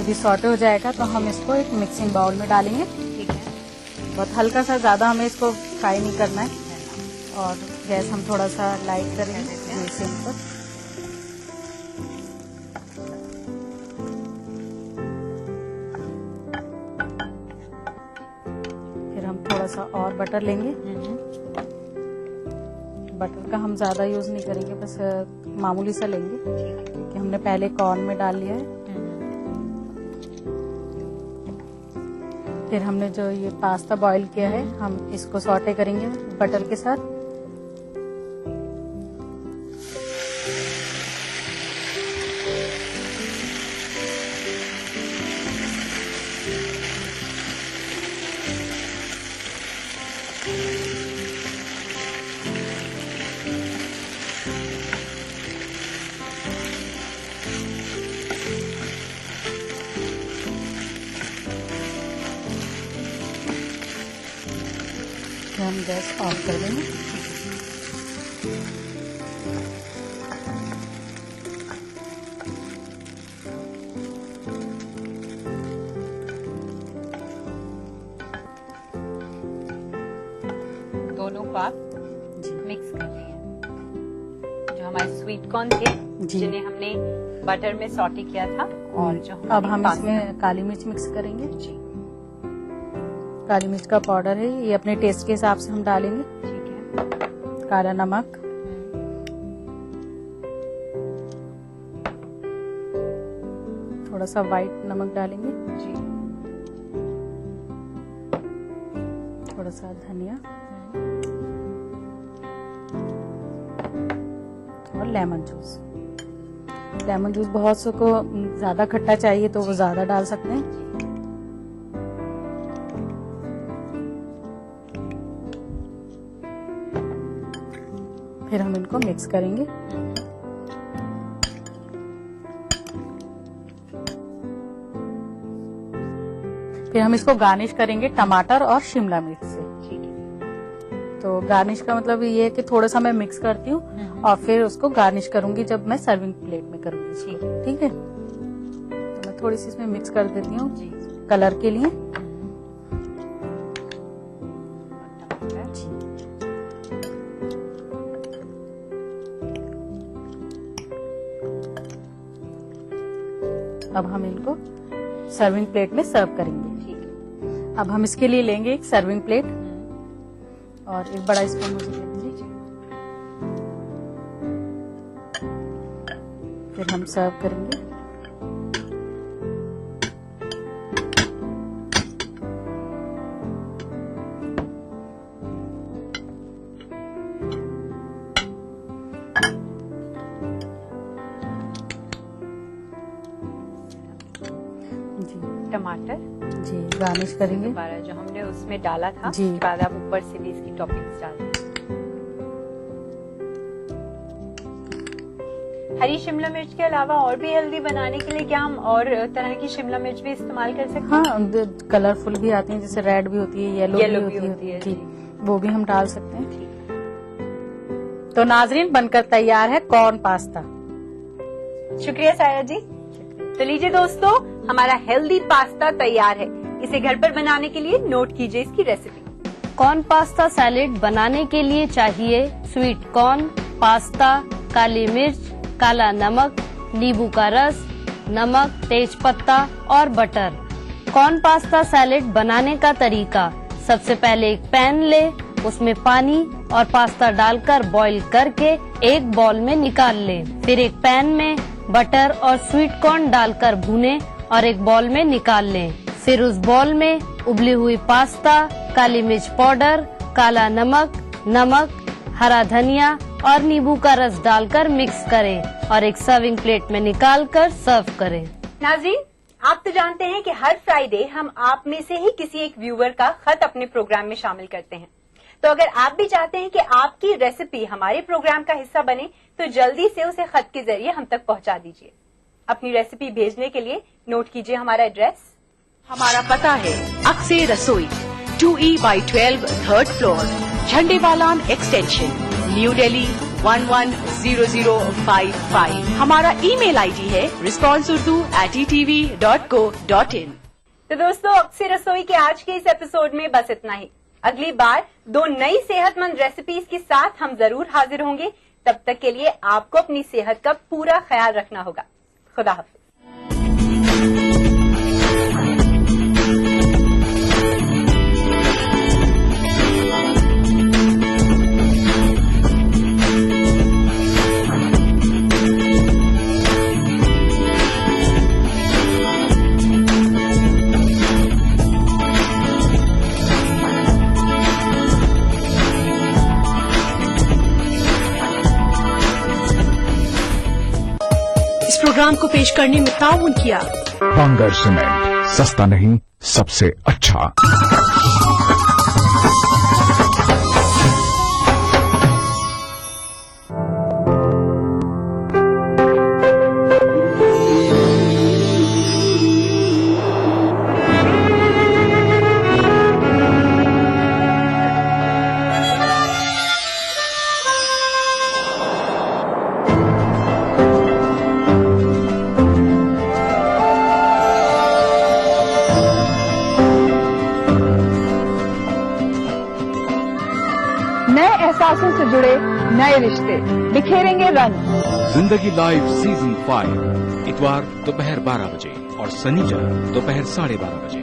जब ये सॉटे हो जाएगा तो हम इसको एक मिक्सिंग बाउल में डालेंगे। ठीक है। बहुत हल्का सा, ज्यादा हमें इसको फ्राई नहीं करना है। और गैस हम थोड़ा सा लाइट करेंगे सिम पर। फिर हम थोड़ा सा और बटर लेंगे। बटर का हम ज्यादा यूज नहीं करेंगे, बस मामूली सा लेंगे क्योंकि हमने पहले कॉर्न में डाल लिया है। फिर हमने जो ये पास्ता बॉईल किया है, हम इसको सॉटे करेंगे बटर के साथ। हम गैस ऑफ कर देंगे। दोनों को आप मिक्स कर रही हैं। जो हमारे स्वीट कॉर्न थे जिन्हें हमने बटर में सॉटे किया था, और जो अब हम इसमें काली मिर्च मिक्स करेंगे। जी, काली मिर्च का पाउडर है, ये अपने टेस्ट के हिसाब से हम डालेंगे। ठीक है। काला नमक, थोड़ा सा व्हाइट नमक डालेंगे। जी, थोड़ा सा धनिया और लेमन जूस। लेमन जूस बहुत से को ज्यादा खट्टा चाहिए तो वो ज्यादा डाल सकते हैं। फिर हम इनको मिक्स करेंगे। फिर हम इसको गार्निश करेंगे टमाटर और शिमला मिर्च से। ठीक है। तो गार्निश का मतलब ये है कि थोड़ा सा मैं मिक्स करती हूँ और फिर उसको गार्निश करूंगी जब मैं सर्विंग प्लेट में करूंगी इसको। ठीक है। तो मैं थोड़ी सी इसमें मिक्स कर देती हूँ कलर के लिए। अब हम इनको सर्विंग प्लेट में सर्व करेंगे। ठीक है। अब हम इसके लिए लेंगे एक सर्विंग प्लेट और एक बड़ा स्पून मुझे दे दीजिए। फिर हम सर्व करेंगे। टमाटर जी गार्निश करेंगे। दोबारा जो हमने उसमें डाला था, जी। उसके बाद आप ऊपर से भी इसकी टॉपिंग्स डाल दें। हरी शिमला मिर्च के अलावा और भी हेल्दी बनाने के लिए क्या हम और तरह की शिमला मिर्च भी इस्तेमाल कर सकते हैं? हाँ, कलरफुल भी आती हैं, जैसे रेड भी होती है, येलो भी होती है। जी, वो भी हम डाल सकते हैं। तो नाजरीन, बनकर तैयार है कॉर्न पास्ता। शुक्रिया साया जी। तो लीजिए दोस्तों, हमारा हेल्दी पास्ता तैयार है। इसे घर पर बनाने के लिए नोट कीजिए इसकी रेसिपी। कॉर्न पास्ता सैलेड बनाने के लिए चाहिए स्वीट कॉर्न, पास्ता, काली मिर्च, काला नमक, नींबू का रस, नमक, तेज पत्ता और बटर। कॉर्न पास्ता सैलेड बनाने का तरीका: सबसे पहले एक पैन ले, उसमें पानी और पास्ता डालकर बॉईल करके एक बाउल में निकाल ले। फिर एक पैन में बटर और स्वीट कॉर्न डालकर भूने और एक बाउल में निकाल लें। फिर उस बाउल में उबली हुई पास्ता, काली मिर्च पाउडर, काला नमक, हरा धनिया और नींबू का रस डालकर मिक्स करें और एक सर्विंग प्लेट में निकालकर सर्व करें। नाज़रीन, आप तो जानते हैं कि हर फ्राइडे हम आप में से ही किसी एक व्यूअर का खत अपने प्रोग्राम में शामिल करते हैं। तो अगर आप भी चाहते हैं कि आपकी रेसिपी हमारे प्रोग्राम का हिस्सा बने, तो जल्दी से उसे खत के जरिए हम तक पहुंचा दीजिए। अपनी रेसिपी भेजने के लिए नोट कीजिए हमारा एड्रेस। हमारा पता है अक्से रसोई, 2E/12 3rd floor, Jhandewalan extension, new Delhi 910055। हमारा ईमेल आईडी है responseurdu@etv.co.in। तो दोस्तों, अक्सर रसोई के आज के इस एपिसोड में बस इतना ही। अगली बार 2 नई सेहतमंद रेसिपीज के साथ हम जरूर हाजिर होंगे। तब तक के लिए आपको अपनी सेहत का पूरा ख्याल रखना होगा। खुदा हाफिज। इस प्रोग्राम को पेश करने में ताउन किया बांगर सीमेंट, सस्ता नहीं सबसे अच्छा। नए एहसासों से जुड़े नए रिश्ते बिखेरेंगे रंग। जिंदगी लाइव सीजन 5 इतवार दोपहर 12 बजे और शनिवार दोपहर 12:30 बजे।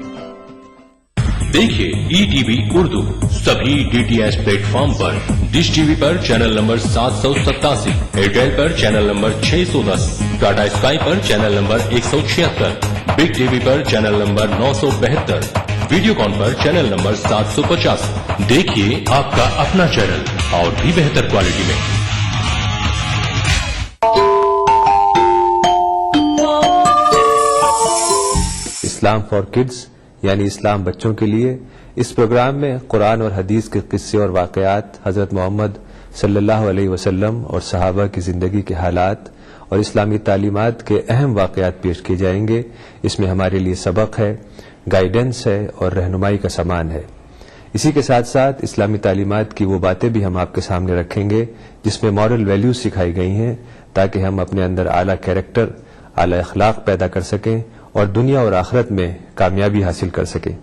देखिए ETV उर्दू सभी DTH प्लेटफॉर्म पर। डिश टीवी पर चैनल नंबर 787, एयरटेल पर चैनल नंबर 610, टाटा स्काई पर चैनल नंबर 176, बिग टीवी पर चैनल नंबर 972, वीडियोकॉन पर चैनल नंबर 750। देखिए आपका अपना चैनल और भी बेहतर क्वालिटी में। इस्लाम फॉर किड्स यानी इस्लाम बच्चों के लिए, इस प्रोग्राम में कुरान और हदीस के किस्से और वाकयात, हजरत मोहम्मद सल्लल्लाहु अलैहि वसल्लम और सहाबा की जिंदगी के हालात और इस्लामी तालीमात के अहम वाकयात पेश किए जाएंगे। इसमें हमारे लिए सबक है, गाइडेंस है और रहनुमाई का सामान है। इसी के साथ साथ इस्लामी तालीमात की वो बातें भी हम आपके सामने रखेंगे जिसमें मॉरल वैल्यूज सिखाई गई हैं, ताकि हम अपने अंदर आला कैरेक्टर, आला अखलाक पैदा कर सकें और दुनिया और आखिरत में कामयाबी हासिल कर सकें।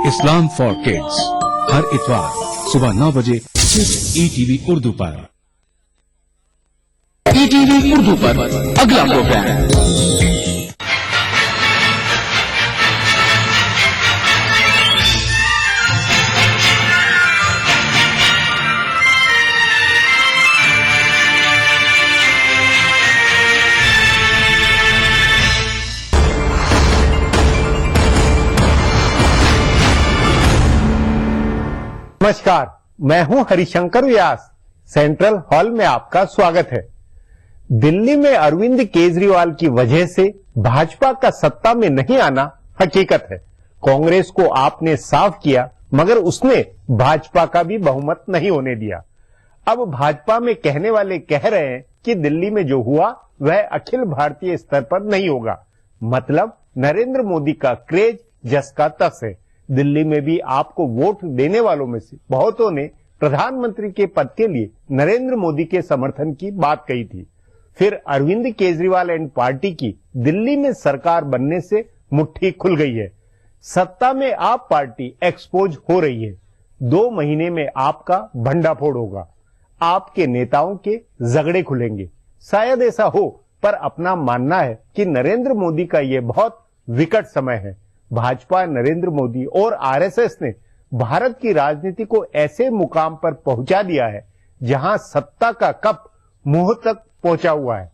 इस्लाम फॉर किड्स हर इतवार सुबह 9 बजे सिर्फ ETV उर्दू पर। ETV उर्दू पर अगला प्रोग्राम नमस्कार, मैं हूं हरिशंकर व्यास। सेंट्रल हॉल में आपका स्वागत है। दिल्ली में अरविंद केजरीवाल की वजह से भाजपा का सत्ता में नहीं आना हकीकत है। कांग्रेस को आपने साफ किया, मगर उसने भाजपा का भी बहुमत नहीं होने दिया। अब भाजपा में कहने वाले कह रहे हैं कि दिल्ली में जो हुआ वह अखिल भारतीय स्तर पर नहीं होगा। मतलब नरेंद्र मोदी का क्रेज जस का तस है। दिल्ली में भी आपको वोट देने वालों में से बहुतों ने प्रधानमंत्री के पद के लिए नरेंद्र मोदी के समर्थन की बात कही थी। फिर अरविंद केजरीवाल एंड पार्टी की दिल्ली में सरकार बनने से मुट्ठी खुल गई है। सत्ता में आप पार्टी एक्सपोज हो रही है। 2 महीने में आपका भंडाफोड़ होगा, आपके नेताओं के झगड़े खुलेंगे। शायद ऐसा हो, पर अपना मानना है कि नरेंद्र मोदी का यह बहुत विकट समय है। भाजपा, नरेंद्र मोदी और आरएसएस ने भारत की राजनीति को ऐसे मुकाम पर पहुंचा दिया है जहां सत्ता का कप मुंह तक पहुंचा हुआ है।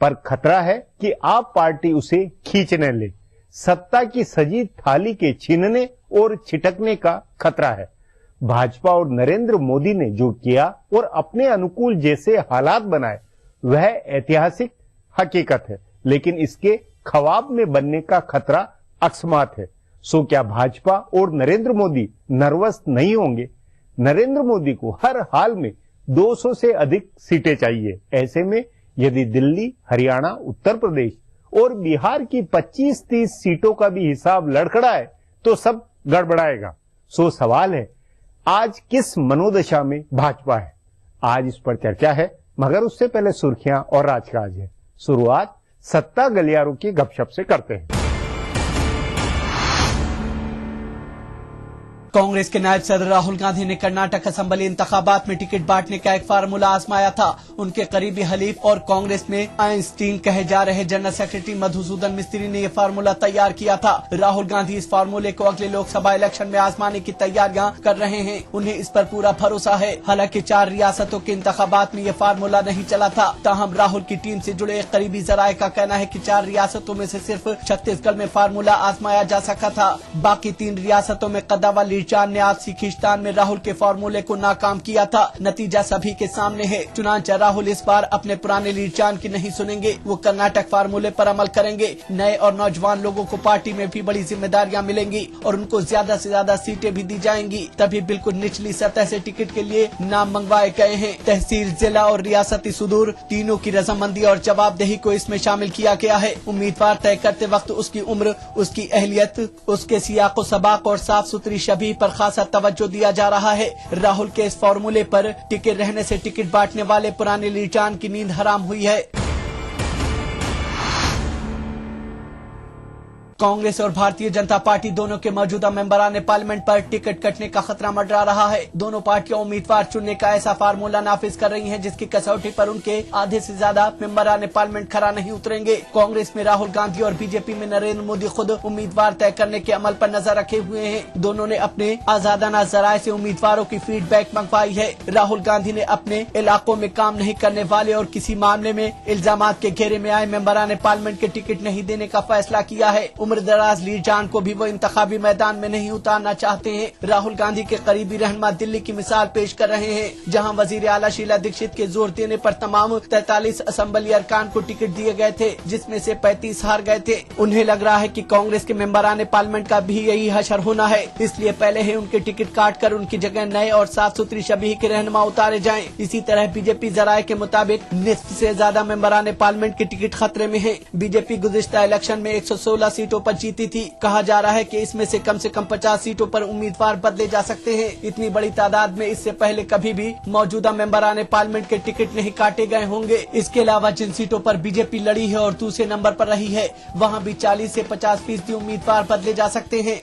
पर खतरा है कि आप पार्टी उसे खींचने ले। सत्ता की सजी थाली के छीनने और छिटकने का खतरा है। भाजपा और नरेंद्र मोदी ने जो किया और अपने अनुकूल जैसे हालात बनाए वह ऐतिहासिक हकीकत है, लेकिन इसके ख्वाब में बनने का खतरा अकस्मात है। सो क्या भाजपा और नरेंद्र मोदी नर्वस नहीं होंगे? नरेंद्र मोदी को हर हाल में 200 से अधिक सीटें चाहिए। ऐसे में यदि दिल्ली, हरियाणा, उत्तर प्रदेश और बिहार की 25-30 सीटों का भी हिसाब लड़खड़ाए तो सब गड़बड़ाएगा। सो सवाल है, आज किस मनोदशा में भाजपा है? आज इस पर चर्चा है, मगर उससे पहले सुर्खियां और राजकाज है। शुरुआत सत्ता गलियारों की गपशप से करते हैं। कांग्रेस के नायब सदर राहुल गांधी ने कर्नाटक असेंबली इंतखाबात में टिकट बांटने का एक फार्मूला आजमाया था। उनके करीबी हलीफ और कांग्रेस में आइंस्टीन कहे जा रहे जनरल सेक्रेटरी मधुसूदन मिस्त्री ने यह फार्मूला तैयार किया था। राहुल गांधी इस फार्मूले को अगले लोकसभा इलेक्शन में आजमाने की तैयारियां कर रहे हैं। उन्हें इस पर पूरा भरोसा है। हालांकि 4 रियासतों के इंतखाबात में यह फार्मूला नहीं चला था। ताहम राहुल की टीम से जुड़े एक करीबी जराये का कहना है कि 4 रियासतों में से सिर्फ छत्तीसगढ़ में फार्मूला आजमाया जा सका था। बाकी 3 रियासतों में कद्दावा लीचान ने आपसी खींचतान में राहुल के फार्मूले को नाकाम किया था। नतीजा सभी के सामने है। चुनांचे राहुल इस बार अपने पुराने लीचान की नहीं सुनेंगे। वो कर्नाटक फार्मूले पर अमल करेंगे। नए और नौजवान लोगों को पार्टी में भी बड़ी जिम्मेदारियां मिलेंगी और उनको ज्यादा से ज्यादा सीटें भी दी जाएंगी। तभी बिल्कुल निचली सतह से टिकट के लिए नाम मंगवाए गए हैं। तहसील, जिला और रियासती सुदूर तीनों की रजामंदी और जवाबदेही को इसमें शामिल किया गया है। उम्मीदवार तय करते वक्त उसकी उम्र, उसकी अहलियत, उसके सियाको सबाक और साफ सुथरी शबीह पर खासा तवज्जो दिया जा रहा है। राहुल के इस फॉर्मूले पर टिके रहने से टिकट बांटने वाले पुराने लीचान की नींद हराम हुई है। कांग्रेस और भारतीय जनता पार्टी दोनों के मौजूदा मेंबरान पार्लियामेंट पर टिकट कटने का खतरा मंडरा रहा है। दोनों पार्टियां उम्मीदवार चुनने का ऐसा फार्मूला नाफिज कर रही हैं जिसकी कसौटी पर उनके आधे से ज्यादा मेंबरान पार्लियामेंट खरा नहीं उतरेंगे। कांग्रेस में राहुल गांधी और बीजेपी में नरेंद्र मोदी खुद उम्मीदवार तय करने के अमल पर नजर रखे हुए हैं। दोनों ने अपने आजादाना जराये से उम्मीदवारों की फीडबैक मंगवाई है। राहुल गांधी ने अपने इलाकों में काम नहीं करने वाले और किसी मामले में इल्जामात के घेरे में आए मेंबरान पार्लियामेंट के टिकट नहीं देने का फैसला किया है। उम्र दराज लीजान को भी वो इंतखाबी मैदान में नहीं उतारना चाहते हैं। राहुल गांधी के करीबी रहनुमा दिल्ली की मिसाल पेश कर रहे हैं, जहां वजीर आला शीला दीक्षित के जोर देने पर तमाम 43 असेंबली अरकान को टिकट दिए गए थे, जिसमें से 35 हार गए थे। उन्हें लग रहा है कि कांग्रेस के मेंबरान पार्लियामेंट का भी यही हशर होना है, इसलिए पहले ही उनके टिकट काट कर उनकी जगह नए और साफ सुथरी शबीह के रहनुमा उतारे जाएं। इसी तरह बीजेपी जराये के मुताबिक निस्फ से ज्यादा मेंबरान पार्लियामेंट के टिकट खतरे में है। बीजेपी गुज़िश्ता इलेक्शन में 116 सीटों पर जीती थी। कहा जा रहा है कि इसमें से कम 50 सीटों पर उम्मीदवार बदले जा सकते हैं। इतनी बड़ी तादाद में इससे पहले कभी भी मौजूदा मेंबरान पार्लियामेंट के टिकट नहीं काटे गए होंगे। इसके अलावा जिन सीटों पर बीजेपी लड़ी है और दूसरे नंबर पर रही है, वहां भी 40 से 50% उम्मीदवार बदले जा सकते हैं।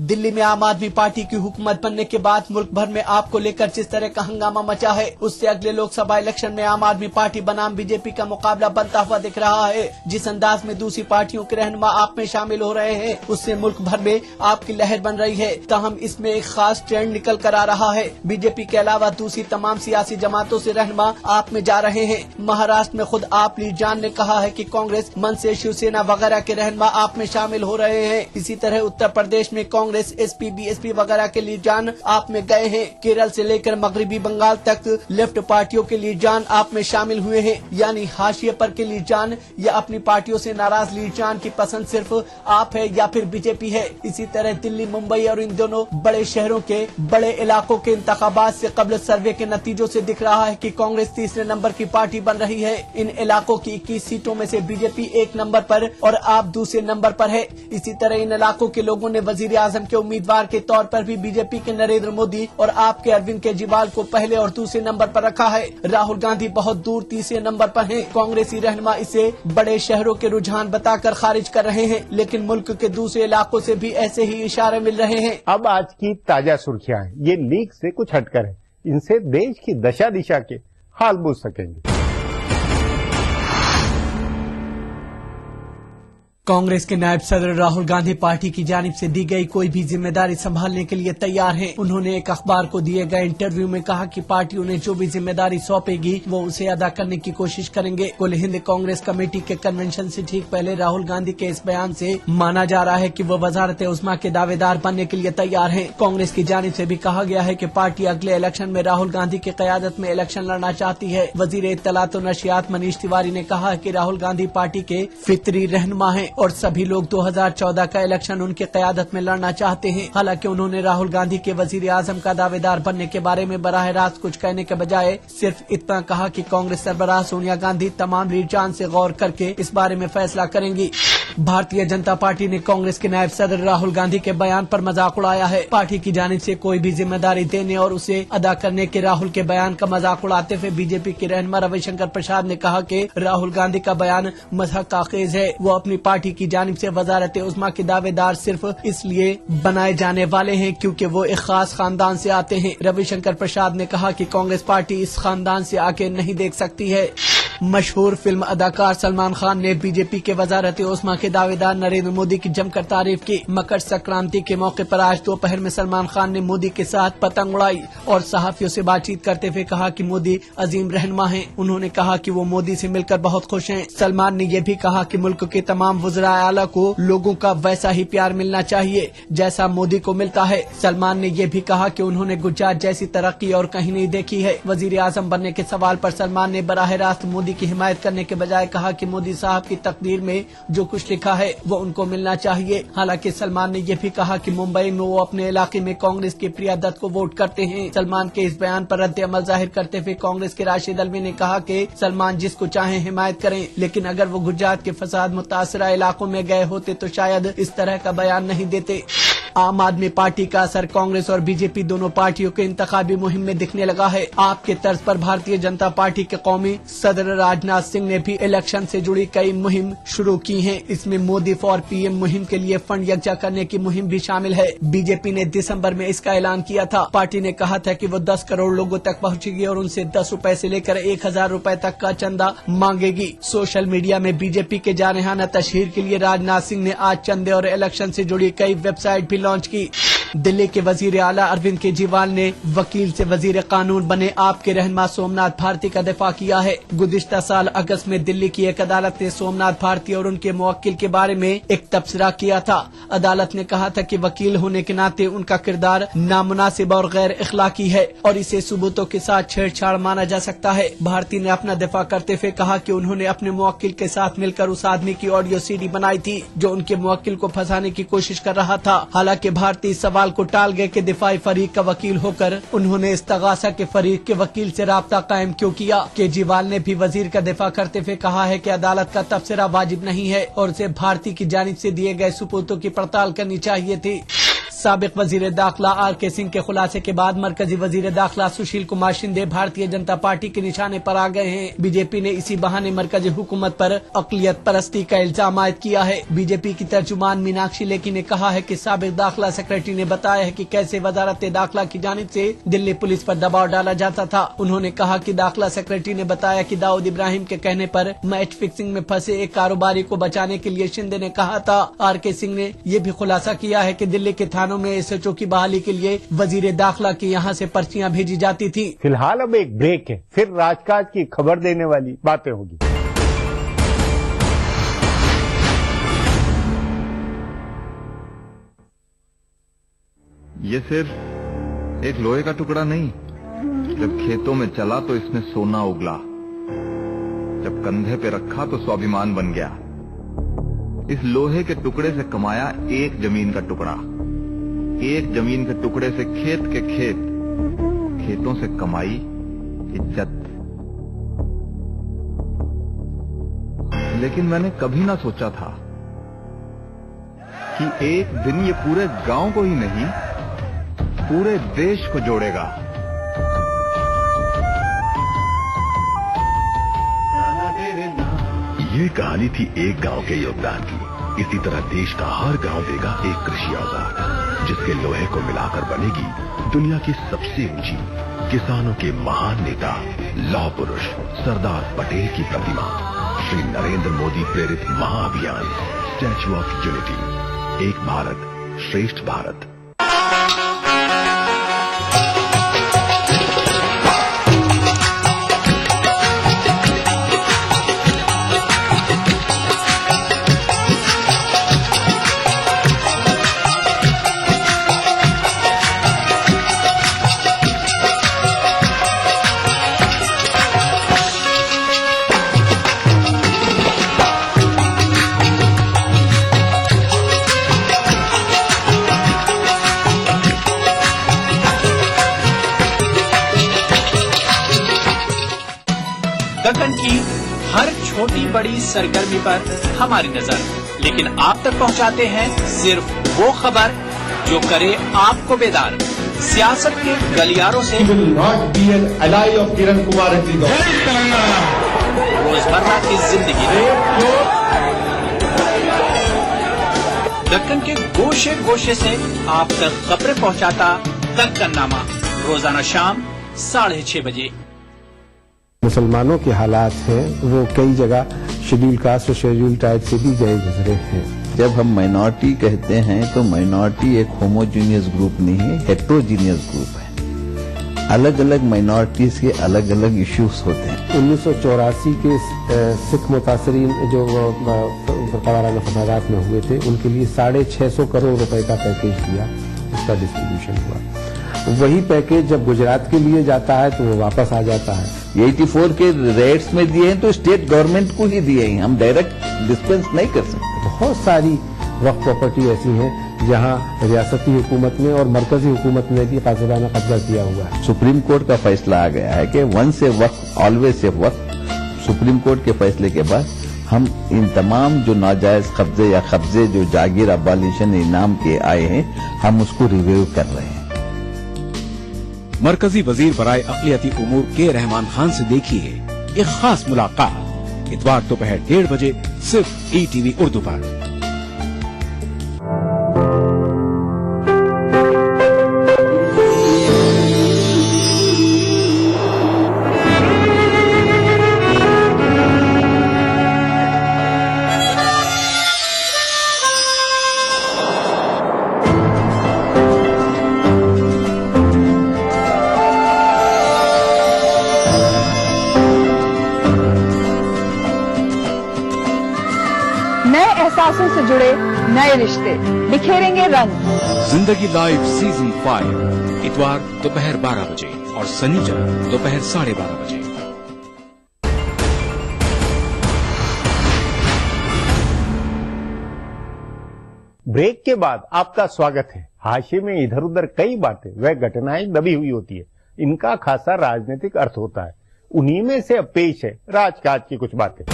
दिल्ली में आम आदमी पार्टी की हुकूमत बनने के बाद मुल्क भर में आप को लेकर जिस तरह का हंगामा मचा है, उससे अगले लोकसभा इलेक्शन में आम आदमी पार्टी बनाम बीजेपी का मुकाबला बनता हुआ दिख रहा है। जिस अंदाज में दूसरी पार्टियों के रहनुमा आप में शामिल हो रहे हैं, उससे मुल्क भर में आपकी लहर बन रही है। ताहम इसमें एक खास ट्रेंड निकल कर आ रहा है। बीजेपी के अलावा दूसरी तमाम सियासी जमातों से रहनुमा आप में जा रहे हैं। महाराष्ट्र में खुद आप लीजान ने कहा है कि कांग्रेस, मनसे, शिवसेना वगैरह के रहनुमा आप में शामिल हो रहे हैं। इसी तरह उत्तर प्रदेश में कांग्रेस, एसपी, बीएसपी वगैरह के लीजान आप में गए हैं। केरल से लेकर मगरबी बंगाल तक लेफ्ट पार्टियों के लीजान आप में शामिल हुए हैं। यानी हाशिए पर के लीजान या अपनी पार्टियों से नाराज लीजान की पसंद सिर्फ आप है या फिर बीजेपी है। इसी तरह दिल्ली, मुंबई और इन दोनों बड़े शहरों के बड़े इलाकों के इंतखाबात से कबल सर्वे के नतीजों से दिख रहा है कि कांग्रेस तीसरे नंबर की पार्टी बन रही है। इन इलाकों की 21 सीटों में से बीजेपी 1 नंबर पर और आप दूसरे नंबर पर है। इसी तरह इन इलाकों के लोगों ने वजीर आजम के उम्मीदवार के तौर पर भी बीजेपी के नरेंद्र मोदी और आपके अरविंद केजरीवाल को पहले और दूसरे नंबर पर रखा है। राहुल गांधी बहुत दूर तीसरे नंबर पर हैं। कांग्रेसी रहनुमा इसे बड़े शहरों के रुझान बताकर खारिज कर रहे हैं, लेकिन मुल्क के दूसरे इलाकों से भी ऐसे ही इशारे मिल रहे हैं। अब आज की ताजा सुर्खियां हैं। ये लीक से कुछ हटकर है। इनसे देश की दशा दिशा के हाल बूझ सकेंगे। कांग्रेस के नायब सदर राहुल गांधी पार्टी की जानिब से दी गई कोई भी जिम्मेदारी संभालने के लिए तैयार हैं। उन्होंने एक अखबार को दिए गए इंटरव्यू में कहा कि पार्टी उन्हें जो भी जिम्मेदारी सौंपेगी वो उसे अदा करने की कोशिश करेंगे। कुल हिंद कांग्रेस कमेटी के कन्वेंशन से ठीक पहले राहुल गांधी के इस बयान से माना जा रहा है कि वो वजारत उस्मा के दावेदार बनने के लिए तैयार हैं। कांग्रेस की जानिब से भी कहा गया है कि पार्टी अगले इलेक्शन में राहुल गांधी की क़यादत में इलेक्शन लड़ना चाहती है। वजीर इत्तलात और नशियात मनीष तिवारी ने कहा है कि राहुल गांधी पार्टी के फितरी रहनुमा हैं और सभी लोग 2014 का इलेक्शन उनकी क़यादत में लड़ना चाहते हैं। हालांकि उन्होंने राहुल गांधी के वजीर आजम का दावेदार बनने के बारे में बराह रास्त कुछ कहने के बजाय सिर्फ इतना कहा कि कांग्रेस सरबराह सोनिया गांधी तमाम लीजान से गौर करके इस बारे में फैसला करेंगी। भारतीय जनता पार्टी ने कांग्रेस के नायब सदर राहुल गांधी के बयान पर मजाक उड़ाया है। पार्टी की जानिब से कोई भी जिम्मेदारी देने और उसे अदा करने के राहुल के बयान का मजाक उड़ाते हुए बीजेपी के रहनुमा रविशंकर प्रसाद ने कहा कि राहुल गांधी का बयान मज़ाक़ है। वो अपनी पार्टी की जानिब से वजारत उज़्मा के दावेदार सिर्फ इसलिए बनाए जाने वाले हैं क्योंकि वो एक खास खानदान से आते हैं। रविशंकर प्रसाद ने कहा कि कांग्रेस पार्टी इस खानदान से आके नहीं देख सकती है। मशहूर फिल्म अदाकार सलमान खान ने बीजेपी के वजारत उज़्मा के दावेदार नरेंद्र मोदी की जमकर तारीफ की। मकर संक्रांति के मौके पर आज दोपहर में सलमान खान ने मोदी के साथ पतंग उड़ाई और सहाफियों से बातचीत करते हुए कहा कि मोदी अजीम रहनुमा हैं। उन्होंने कहा कि वो मोदी से मिलकर बहुत खुश हैं। सलमान ने ये भी कहा कि मुल्क के तमाम वज़राए आला को लोगों का वैसा ही प्यार मिलना चाहिए जैसा मोदी को मिलता है। सलमान ने ये भी कहा कि उन्होंने गुजरात जैसी तरक्की और कहीं नहीं देखी है। वजीर आजम बनने के सवाल पर सलमान ने बराह रास्त मोदी की हिमायत करने के बजाय कहा कि मोदी साहब की तकदीर में जो कुछ लिखा है वो उनको मिलना चाहिए। हालांकि सलमान ने यह भी कहा कि मुंबई में वो अपने इलाके में कांग्रेस के प्रिया दत्त को वोट करते हैं। सलमान के इस बयान पर रद्द अमल जाहिर करते हुए कांग्रेस के राशिद अलवी ने कहा कि सलमान जिसको चाहे हिमायत करें, लेकिन अगर वो गुजरात के फसाद मुतासरा इलाकों में गए होते तो शायद इस तरह का बयान नहीं देते। आम आदमी पार्टी का असर कांग्रेस और बीजेपी दोनों पार्टियों के इंतखाबी मुहिम में दिखने लगा है। आपके तर्ज पर भारतीय जनता पार्टी के कौमी सदर राजनाथ सिंह ने भी इलेक्शन से जुड़ी कई मुहिम शुरू की हैं। इसमें मोदी फॉर पीएम मुहिम के लिए फंड यकजा करने की मुहिम भी शामिल है। बीजेपी ने दिसंबर में इसका ऐलान किया था। पार्टी ने कहा था कि वो 10 करोड़ लोगों तक पहुंचेगी और उनसे 10 रुपए से लेकर 1000 रुपए तक का चंदा मांगेगी। सोशल मीडिया में बीजेपी के जारहाना तशहीर के लिए राजनाथ सिंह ने आज चंदे और इलेक्शन से जुड़ी कई वेबसाइट भी लॉन्च की। दिल्ली के वजीर आला अरविंद केजरीवाल ने वकील से वजीर कानून बने आपके रहनुमा सोमनाथ भारती का दिफा किया है। गुज़िश्ता साल अगस्त में दिल्ली की एक अदालत ने सोमनाथ भारती और उनके मुवक्किल के बारे में एक तबसरा किया था। अदालत ने कहा था कि वकील होने के नाते उनका किरदार नामुनासिब और गैर इखलाकी है और इसे सबूतों के साथ छेड़छाड़ माना जा सकता है। भारती ने अपना दिफा करते हुए कहा कि उन्होंने अपने मुवक्किल के साथ मिलकर उस आदमी की ऑडियो सीडी बनाई थी जो उनके मुवक्किल को फंसाने की कोशिश कर रहा था। हालांकि भारती सवाल को टाल गए कि दिफाई फरीक का वकील होकर उन्होंने इस्तगासा के फरीक के वकील से राब्ता कायम क्यों किया। केजरीवाल ने भी वजीर का दिफा करते हुए कहा है कि अदालत का तबसरा वाजिब नहीं है और उसे भारती की जानिब से दिए गए सबूतों की पड़ताल करनी चाहिए थी। साबिक वजीर दाखिला आर.के. सिंह के खुलासे के बाद मरकजी वजीर दाखिला सुशील कुमार शिंदे भारतीय जनता पार्टी के निशाने पर आ गए हैं। बीजेपी ने इसी बहाने मरकजी हुकूमत पर अक़लियत परस्ती का इल्जाम आयद किया है। बीजेपी की तर्जुमान मीनाक्षी लेखी ने कहा है कि साबिक दाखिला सेक्रेटरी ने बताया है कि कैसे वजारत दाखिला की जानिब से दिल्ली पुलिस पर दबाव डाला जाता था। उन्होंने कहा कि दाखिला सेक्रेटरी ने बताया कि दाऊद इब्राहिम के कहने पर मैच फिक्सिंग में फंसे एक कारोबारी को बचाने के लिए शिंदे ने कहा था। आर.के. सिंह ने यह भी खुलासा किया है कि दिल्ली के थानों में एसएचओ की बहाली के लिए वजीर दाखिला की यहां से पर्चियां भेजी जाती थी। फिलहाल अब एक ब्रेक है, फिर राजकाज की खबर देने वाली बातें होगी। ये सिर्फ एक लोहे का टुकड़ा नहीं, जब खेतों में चला तो इसमें सोना उगला, जब कंधे पे रखा तो स्वाभिमान बन गया। इस लोहे के टुकड़े से कमाया एक जमीन का टुकड़ा, एक जमीन के टुकड़े से खेत के खेत, खेतों से कमाई इज्जत। लेकिन मैंने कभी ना सोचा था कि एक दिन ये पूरे गांव को ही नहीं पूरे देश को जोड़ेगा। ये कहानी थी एक गांव के योगदान की। इसी तरह देश का हर गांव देगा एक कृषि औजार जिसके लोहे को मिलाकर बनेगी दुनिया की सबसे ऊंची किसानों के महान नेता लौह पुरुष सरदार पटेल की प्रतिमा। श्री नरेंद्र मोदी प्रेरित महाअभियान स्टैच्यू ऑफ यूनिटी, एक भारत श्रेष्ठ भारत। दक्कन की हर छोटी बड़ी सरगर्मी पर हमारी नजर, लेकिन आप तक पहुंचाते हैं सिर्फ वो खबर जो करे आपको बेदार। सियासत के गलियारों से रोजमर्रा की जिंदगी दक्कन के गोशे गोशे से आप तक खबरें पहुंचाता दक्कननामा, रोजाना शाम 6:30 बजे। मुसलमानों के हालात हैं वो कई जगह शेड्यूल कास्ट और शेड्यूल ट्राइब से भी गए गुजरे हैं। जब हम माइनॉरिटी कहते हैं तो माइनॉरिटी एक होमोजीनियस ग्रुप नहीं है, हेट्रोजीनियस ग्रुप है। अलग अलग माइनॉरिटीज के अलग अलग इश्यूज होते हैं। 1984 के सिख मुतासरीन जो वाराना फसादात में हुए थे उनके लिए 650 करोड़ रुपए का पैकेज दिया, उसका डिस्ट्रीब्यूशन हुआ। वही पैकेज जब गुजरात के लिए जाता है तो वो वापस आ जाता है। 84 के रेट्स में दिए हैं तो स्टेट गवर्नमेंट को ही दिए हैं, हम डायरेक्ट डिस्पेंस नहीं कर सकते। बहुत सारी वक्फ प्रॉपर्टी ऐसी हैं जहां रियासती हुकूमत ने और मरकजी हुकूमत ने भी कासिदाना कब्जा किया हुआ है। सुप्रीम कोर्ट का फैसला आ गया है कि once a waqf always a waqf. Supreme court के फैसले के बाद हम इन तमाम जो नाजायज कब्जे या कब्जे जो जागीर अबालिशन इनाम के आए हैं हम उसको रिव्यू कर रहे हैं। मरकजी वजीर बराए अक़लियती उमूर के रहमान खान से देखिए एक खास मुलाकात इतवार दोपहर 1:30 बजे सिर्फ ETV उर्दू पर। नए एहसासों से जुड़े नए रिश्ते बिखेरेंगे रंग। जिंदगी लाइव सीजन 5 इतवार दोपहर 12 बजे और शनिवार दोपहर 12:30 बजे। ब्रेक के बाद आपका स्वागत है। हाशिए में इधर उधर कई बातें व घटनाएं दबी हुई होती है, इनका खासा राजनीतिक अर्थ होता है। उन्हीं में से अब पेश है राजकाज की कुछ बातें।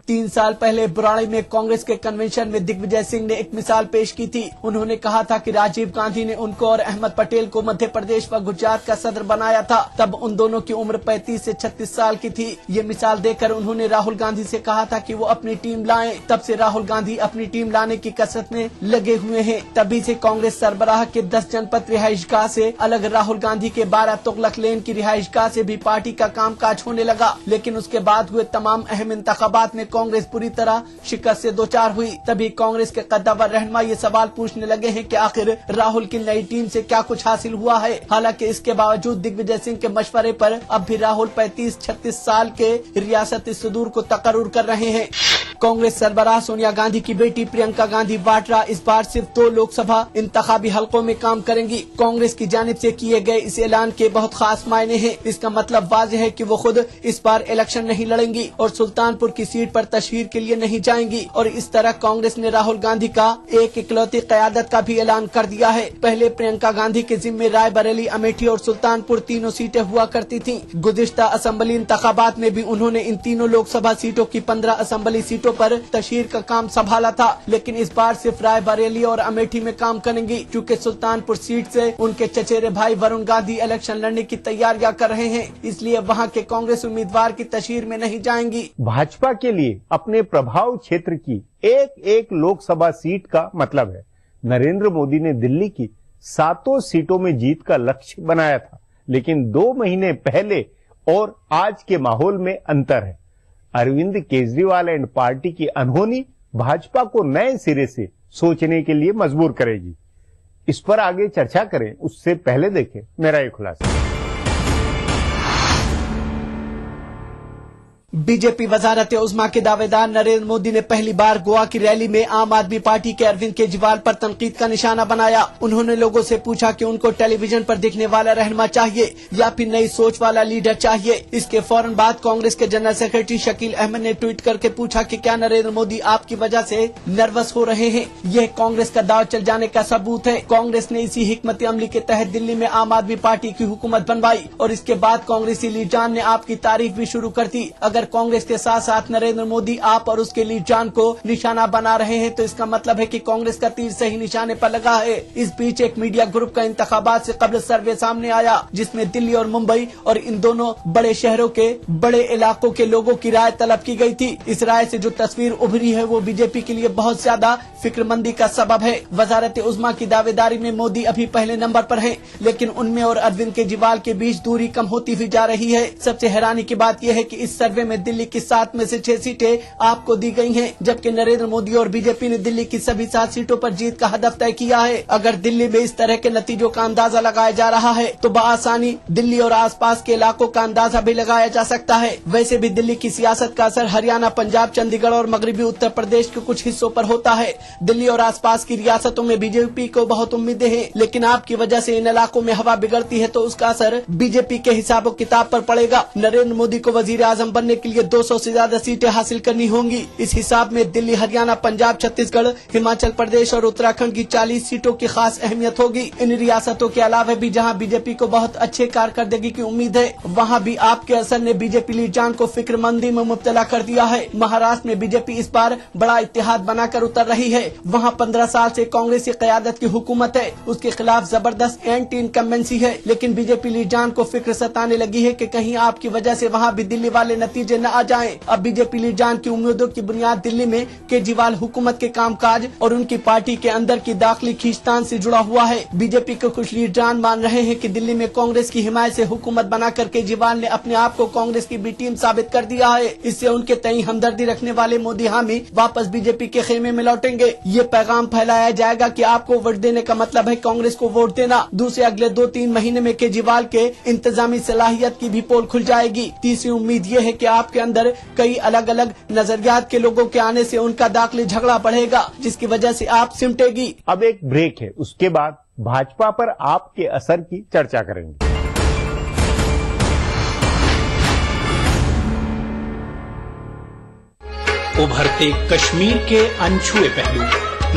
3 साल पहले बुराड़ी में कांग्रेस के कन्वेंशन में दिग्विजय सिंह ने एक मिसाल पेश की थी। उन्होंने कहा था कि राजीव गांधी ने उनको और अहमद पटेल को मध्य प्रदेश व गुजरात का सदर बनाया था, तब उन दोनों की उम्र 35 से 36 साल की थी। ये मिसाल देकर उन्होंने राहुल गांधी से कहा था कि वो अपनी टीम लाएं। तब से राहुल गांधी अपनी टीम लाने की कसरत में लगे हुए हैं। तभी से कांग्रेस सरबराह के 10 जनपद रिहाइशगाह से अलग राहुल गांधी के 12 तुगलक लेन की रिहाइशगाह से भी पार्टी का कामकाज होने लगा। लेकिन उसके बाद हुए तमाम अहम इंतखाबात में कांग्रेस पूरी तरह शिकस्त से दोचार हुई। तभी कांग्रेस के कद्दावर रहनुमा ये सवाल पूछने लगे हैं कि आखिर राहुल की नई टीम से क्या कुछ हासिल हुआ है। हालांकि इसके बावजूद दिग्विजय सिंह के मशवरे पर अब भी राहुल 35-36 साल के रियासती सदूर को तकर्रुर कर रहे हैं। कांग्रेस सरबराह सोनिया गांधी की बेटी प्रियंका गांधी वाड्रा इस बार सिर्फ 2 लोकसभा इंतखाबी हलकों में काम करेंगी। कांग्रेस की जानिब से किए गए इस ऐलान के बहुत खास मायने हैं। इसका मतलब वाज़ेह है कि वो खुद इस बार इलेक्शन नहीं लड़ेंगी और सुल्तानपुर की सीट पर तशहीर के लिए नहीं जाएंगी। और इस तरह कांग्रेस ने राहुल गांधी का एक इकलौती क़यादत का भी ऐलान कर दिया है। पहले प्रियंका गांधी के जिम्मे रायबरेली, अमेठी और सुल्तानपुर तीनों सीटें हुआ करती थीं। गुज़िश्ता असेंबली इंतखाबात में भी उन्होंने इन तीनों लोकसभा सीटों की 15 असेंबली सीटों पर तशहीर का काम संभाला था। लेकिन इस बार सिर्फ रायबरेली और अमेठी में काम करेंगी, क्योंकि सुल्तानपुर सीट से उनके चचेरे भाई वरुण गांधी इलेक्शन लड़ने की तैयारियां कर रहे हैं। इसलिए वहां के कांग्रेस उम्मीदवार की तशहीर में नहीं जाएंगी। भाजपा के लिए अपने प्रभाव क्षेत्र की एक लोकसभा सीट का मतलब है। नरेंद्र मोदी ने दिल्ली की 7 सीटों में जीत का लक्ष्य बनाया था, लेकिन 2 महीने पहले और आज के माहौल में अंतर है। अरविंद केजरीवाल एंड पार्टी की अनहोनी भाजपा को नए सिरे से सोचने के लिए मजबूर करेगी। इस पर आगे चर्चा करें उससे पहले देखें मेरा ये खुलासा। बीजेपी वजारत उज़्मा के दावेदार नरेंद्र मोदी ने पहली बार गोवा की रैली में आम आदमी पार्टी के अरविंद केजरीवाल पर तनकीद का निशाना बनाया। उन्होंने लोगों से पूछा कि उनको टेलीविजन पर दिखने वाला रहनुमा चाहिए या फिर नई सोच वाला लीडर चाहिए। इसके फौरन बाद कांग्रेस के जनरल सेक्रेटरी शकील अहमद ने ट्वीट करके पूछा कि क्या नरेंद्र मोदी आपकी वजह से नर्वस हो रहे हैं। यह कांग्रेस का दाव चल जाने का सबूत है। कांग्रेस ने इसी हिकमत अमली के तहत दिल्ली में आम आदमी पार्टी की हुकूमत बनवाई और इसके बाद कांग्रेसी लीडरान ने आपकी तारीफ भी शुरू कर दी। अगर कांग्रेस के साथ साथ नरेंद्र मोदी आप और उसके लीड जान को निशाना बना रहे हैं, तो इसका मतलब है कि कांग्रेस का तीर सही निशाने पर लगा है। इस बीच एक मीडिया ग्रुप का इंतखाबात से कबल सर्वे सामने आया, जिसमें दिल्ली और मुंबई और इन दोनों बड़े शहरों के बड़े इलाकों के लोगों की राय तलब की गई थी। इस राय से जो तस्वीर उभरी है वो बीजेपी के लिए बहुत ज्यादा फिक्रमंदी का सबब है। वजारत उज़्मा की दावेदारी में मोदी अभी पहले नंबर पर हैं, लेकिन उनमें और अरविंद केजरीवाल के बीच दूरी कम होती हुई जा रही है। सबसे हैरानी की बात यह है कि इस सर्वे में दिल्ली की 7 में से 6 सीटें आपको दी गई हैं, जबकि नरेंद्र मोदी और बीजेपी ने दिल्ली की सभी 7 सीटों पर जीत का हदफ तय किया है। अगर दिल्ली में इस तरह के नतीजों का अंदाजा लगाया जा रहा है तो बआसानी दिल्ली और आसपास के इलाकों का अंदाजा भी लगाया जा सकता है। वैसे भी दिल्ली की सियासत का असर हरियाणा, पंजाब, चंडीगढ़ और मगरबी उत्तर प्रदेश के कुछ हिस्सों पर होता है। दिल्ली और आसपास की रियासतों में बीजेपी को बहुत उम्मीदें हैं, लेकिन आपकी वजह से इन इलाकों में हवा बिगड़ती है तो उसका असर बीजेपी के हिसाबो किताब पर पड़ेगा। नरेंद्र मोदी को वजीर आजम बनने के लिए 200 से ज्यादा सीटें हासिल करनी होंगी। इस हिसाब में दिल्ली, हरियाणा, पंजाब, छत्तीसगढ़, हिमाचल प्रदेश और उत्तराखंड की 40 सीटों की खास अहमियत होगी। इन रियासतों के अलावा भी जहां बीजेपी को बहुत अच्छे कारकर्दगी की उम्मीद है, वहां भी आपके असर ने बीजेपी लीड जान को फिक्रमंदी में मुब्तला कर दिया है। महाराष्ट्र में बीजेपी इस बार बड़ा इत्तेहाद बनाकर उतर रही है। वहां 15 साल से कांग्रेस की क़यादत की हुकूमत है, उसके खिलाफ जबरदस्त एंटी इनकम्बेंसी है, लेकिन बीजेपी लीड जान को फिक्र सताने लगी है कि कहीं आपकी वजह से वहां भी दिल्ली वाले नतीजे न आ जाएं। अब बीजेपी लीड जान की उम्मीदों की बुनियाद दिल्ली में केजरीवाल हुकूमत के कामकाज और उनकी पार्टी के अंदर की दाखिली खींचतान से जुड़ा हुआ है। बीजेपी के कुछ लीड जान मान रहे हैं कि दिल्ली में कांग्रेस की हिमायत से हुकूमत बनाकर केजरीवाल ने अपने आप को कांग्रेस की बी टीम साबित कर दिया है। इससे उनके तई हमदर्दी रखने वाले मोदी हामी वापस बीजेपी के खेमे में लौटेंगे। ये पैगाम फैलाया जाएगा कि आपको वोट देने का मतलब है कांग्रेस को वोट देना। दूसरे अगले 2-3 महीने में केजरीवाल के इंतजामी सलाहियत की भी पोल खुल जाएगी। तीसरी उम्मीद ये है कि आपके अंदर कई अलग अलग नजरियात के लोगों के आने से उनका दाखिली झगड़ा बढ़ेगा, जिसकी वजह से आप सिमटेगी। अब एक ब्रेक है, उसके बाद भाजपा पर आपके असर की चर्चा करेंगे। उभरते कश्मीर के अनछुए पहलू,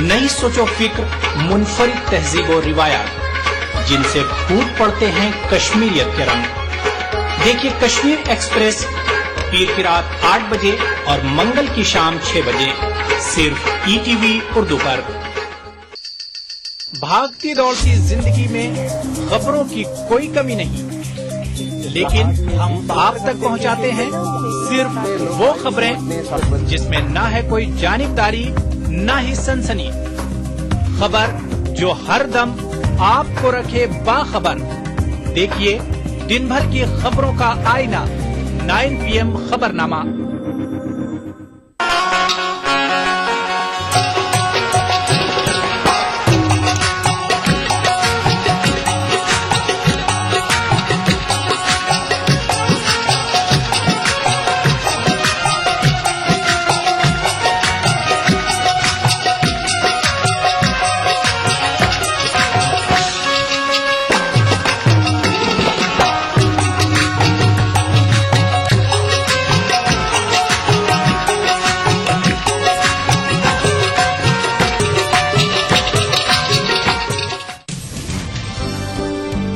नई सोचो फिक्र, मुनफरिद तहजीब और रिवायात, जिनसे फूट पड़ते हैं कश्मीरियत के रंग। देखिए कश्मीर एक्सप्रेस पीर की रात 8 बजे और मंगल की शाम 6 बजे सिर्फ ETV उर्दू पर। भागती दौड़ती जिंदगी में खबरों की कोई कमी नहीं, लेकिन हम आप तक पहुंचाते हैं सिर्फ वो खबरें जिसमें ना है कोई जानिबदारी, ना ही सनसनी। खबर जो हर दम आपको रखे बाखबर। देखिए दिन भर की खबरों का आईना, 9 PM खबरनामा।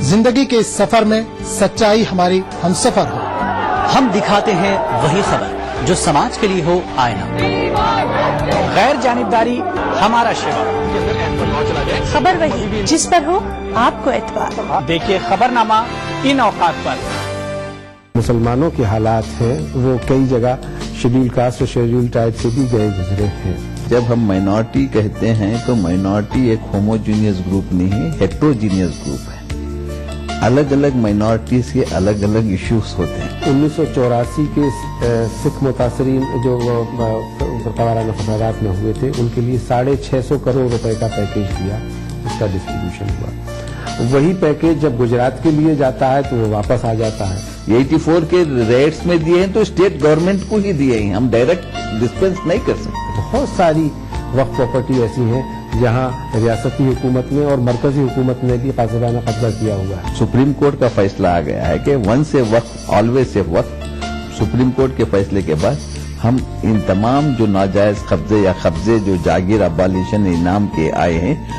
जिंदगी के इस सफर में सच्चाई हमारी हमसफर हो। हम दिखाते हैं वही खबर जो समाज के लिए हो आईना। गैर जानिबदारी हमारा शिवा। खबर वही जिस पर हो आपको एतबार। देखिए खबरनामा इन औकात पर। मुसलमानों के हालात हैं वो कई जगह शेड्यूल कास्ट और शेड्यूल ट्राइब से भी गए गुजरे हैं। जब हम माइनॉरिटी कहते हैं तो माइनॉरिटी एक होमोजीनियस ग्रुप नहीं है, हेट्रोजीनियस ग्रुप है। अलग अलग माइनॉरिटीज के अलग अलग इश्यूज होते हैं। 1984 के सिख मुतासरीन जो तवाराना फसादात में हुए थे उनके लिए 650 करोड़ रुपए का पैकेज दिया, उसका डिस्ट्रीब्यूशन हुआ। वही पैकेज जब गुजरात के लिए जाता है तो वो वापस आ जाता है। 84 के रेट्स में दिए हैं तो स्टेट गवर्नमेंट को ही दिए हैं, हम डायरेक्ट डिस्पेंस नहीं कर सकते। बहुत सारी वक्फ प्रॉपर्टी ऐसी है जहां रियासती हुकूमत ने और मरकजी हुकूमत ने भी कासिराना कब्जा किया हुआ है। सुप्रीम कोर्ट का फैसला आ गया है कि once a waqf always a waqf. Supreme court के फैसले के बाद हम इन तमाम जो नाजायज कब्जे या कब्जे जो जागीर अबालिशन इनाम के आए हैं